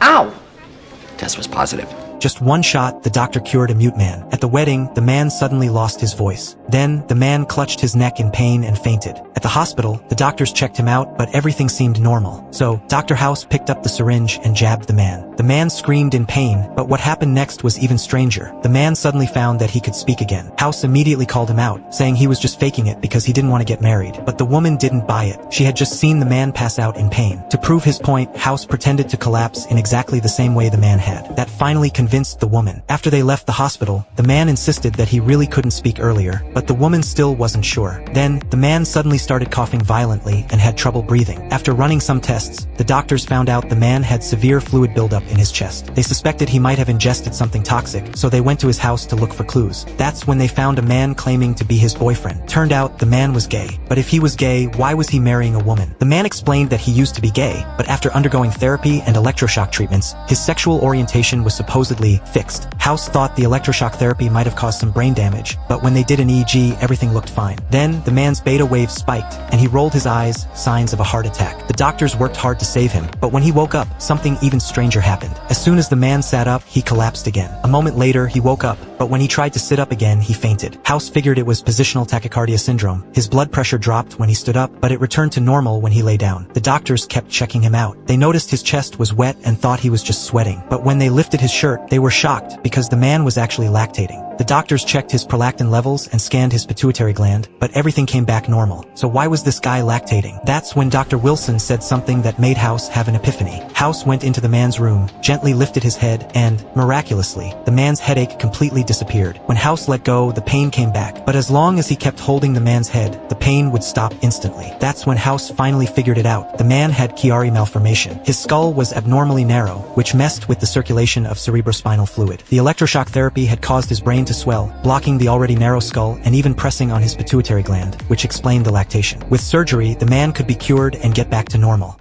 Ow! Test was positive. Just one shot, the doctor cured a mute man. At the wedding, the man suddenly lost his voice. Then, the man clutched his neck in pain and fainted. At the hospital, the doctors checked him out, but everything seemed normal. So, Dr. House picked up the syringe and jabbed the man. The man screamed in pain, but what happened next was even stranger. The man suddenly found that he could speak again. House immediately called him out, saying he was just faking it because he didn't want to get married. But the woman didn't buy it. She had just seen the man pass out in pain. To prove his point, House pretended to collapse in exactly the same way the man had. That finally convinced the woman. After they left the hospital, the man insisted that he really couldn't speak earlier, but the woman still wasn't sure. Then, the man suddenly started coughing violently and had trouble breathing. After running some tests, the doctors found out the man had severe fluid buildup in his chest. They suspected he might have ingested something toxic, so they went to his house to look for clues. That's when they found a man claiming to be his boyfriend. Turned out, the man was gay. But if he was gay, why was he marrying a woman? The man explained that he used to be gay, but after undergoing therapy and electroshock treatments, his sexual orientation was supposedly fixed. House thought the electroshock therapy might have caused some brain damage, but when they did an EEG, everything looked fine. Then, the man's beta wave spiked, and he rolled his eyes, signs of a heart attack. The doctors worked hard to save him, but when he woke up, something even stranger happened. As soon as the man sat up, he collapsed again. A moment later, he woke up, but when he tried to sit up again, he fainted. House figured it was positional tachycardia syndrome. His blood pressure dropped when he stood up, but it returned to normal when he lay down. The doctors kept checking him out. They noticed his chest was wet and thought he was just sweating. But when they lifted his shirt, they were shocked because the man was actually lactating. The doctors checked his prolactin levels and scanned his pituitary gland, but everything came back normal. So why was this guy lactating? That's when Dr. Wilson said something that made House have an epiphany. House went into the man's room, gently lifted his head, and, miraculously, the man's headache completely disappeared. When House let go, the pain came back. But as long as he kept holding the man's head, the pain would stop instantly. That's when House finally figured it out. The man had Chiari malformation. His skull was abnormally narrow, which messed with the circulation of cerebrospinal fluid. The electroshock therapy had caused his brain to swell, blocking the already narrow skull and even pressing on his pituitary gland, which explained the lactation. With surgery, the man could be cured and get back to normal.